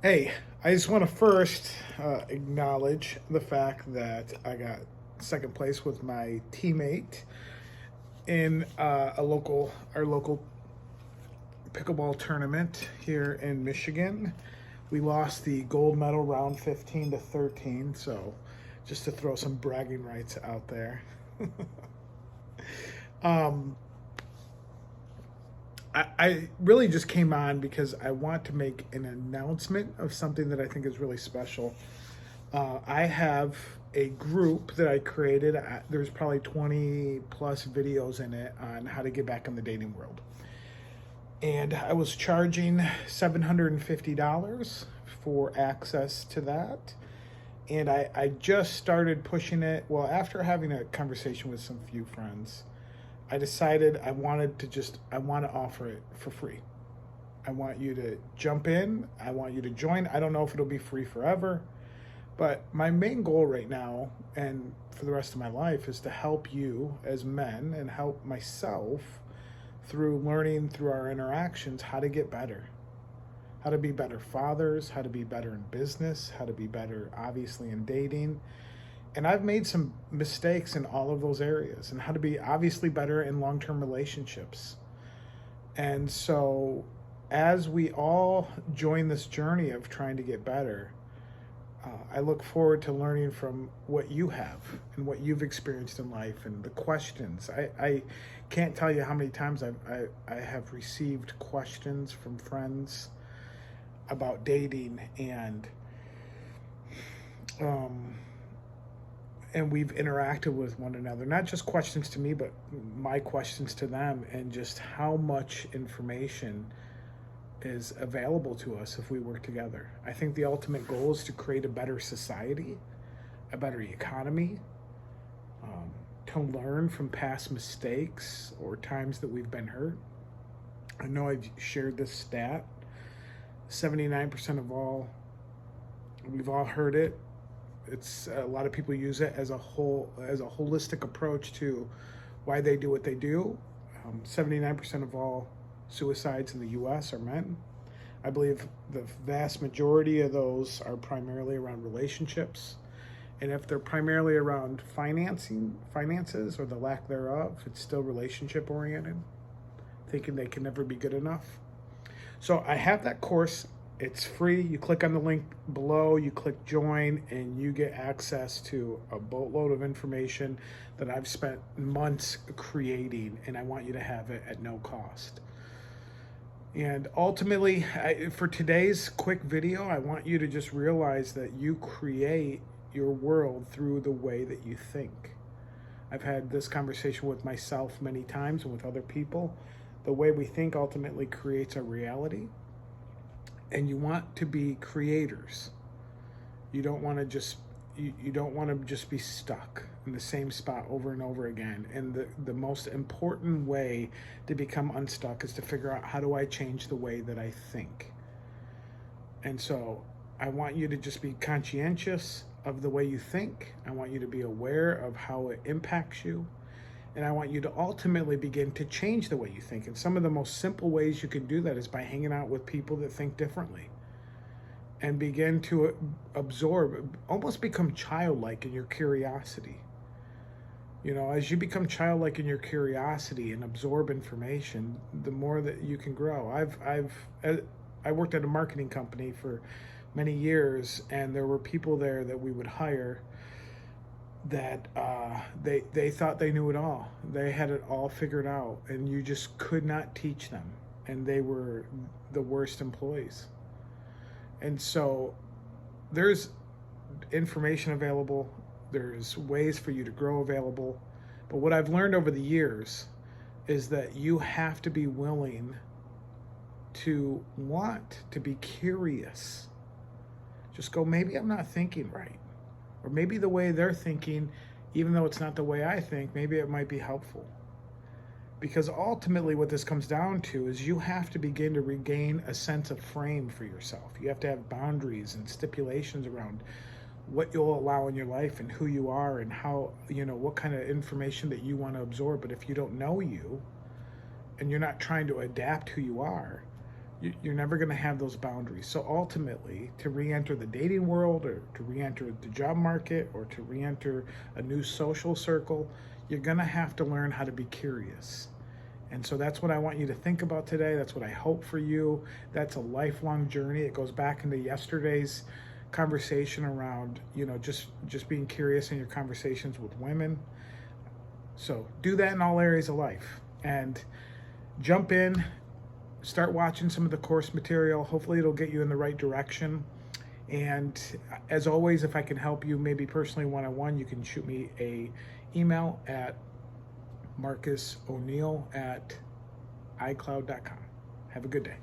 Hey, I just want to first acknowledge the fact that I got second place with my teammate in our local pickleball tournament here in Michigan. We lost the gold medal round 15-13, so just to throw some bragging rights out there. um, I really just came on because I want to make an announcement of something that I think is really special. I have a group that I created. There's probably 20 plus videos in it on how to get back in the dating world. And I was charging $750 for access to that. And I just started pushing it. Well, after having a conversation with some few friends, I decided I want to offer it for free. I want you to jump in. I want you to join. I don't know if it'll be free forever. But my main goal right now and for the rest of my life is to help you as men and help myself through learning through our interactions how to get better, how to be better fathers, how to be better in business, how to be better, obviously, in dating. And I've made some mistakes in all of those areas and how to be obviously better in long term relationships. And so, as we all join this journey of trying to get better, I look forward to learning from what you have and what you've experienced in life and the questions. I can't tell you how many times I have received questions from friends about dating um, and we've interacted with one another, not just questions to me, but my questions to them, and just how much information is available to us if we work together. I think the ultimate goal is to create a better society, a better economy, um, to learn from past mistakes or times that we've been hurt. I know I've shared this stat. 79% of all, we've all heard it. It's a lot of people use it as as a holistic approach to why they do what they do. 79% of all suicides in the U.S. are men. I believe the vast majority of those are primarily around relationships. And if they're primarily around finances, or the lack thereof, it's still relationship oriented, thinking they can never be good enough. So I have that course. It's free. You click on the link below, you click join, and you get access to a boatload of information that I've spent months creating, and I want you to have it at no cost. And ultimately, for today's quick video, I want you to just realize that you create your world through the way that you think. I've had this conversation with myself many times and with other people. The way we think ultimately creates our reality. And you want to be creators. You don't want to just you don't want to just be stuck in the same spot over and over again. And the most important way to become unstuck is to figure out, how do I change the way that I think? And so I want you to just be conscientious of the way you think. I want you to be aware of how it impacts you. And I want you to ultimately begin to change the way you think. And some of the most simple ways you can do that is by hanging out with people that think differently, and begin to absorb, almost become childlike in your curiosity. You know, as you become childlike in your curiosity and absorb information, the more that you can grow. I worked at a marketing company for many years, and there were people there that we would hire that they thought they knew it all. They had it all figured out, and you just could not teach them, and they were the worst employees. And so there's information available, there's ways for you to grow available. But what I've learned over the years is that you have to be willing to want to be curious. Just go, maybe I'm not thinking right. Or maybe the way they're thinking, even though it's not the way I think, maybe it might be helpful. Because ultimately what this comes down to is you have to begin to regain a sense of frame for yourself. You have to have boundaries and stipulations around what you'll allow in your life and who you are and how, what kind of information that you want to absorb. But if you don't know you and you're not trying to adapt who you are, you're never going to have those boundaries. So ultimately, to re-enter the dating world, or to re-enter the job market, or to re-enter a new social circle, you're going to have to learn how to be curious. And so that's what I want you to think about today. That's what I hope for you. That's a lifelong journey. It goes back into yesterday's conversation around, just being curious in your conversations with women. So do that in all areas of life, and jump in, start watching some of the course material. Hopefully it'll get you in the right direction. And as always, if I can help you, maybe personally one-on-one, you can shoot me a email at marcusoneil@icloud.com. Have a good day.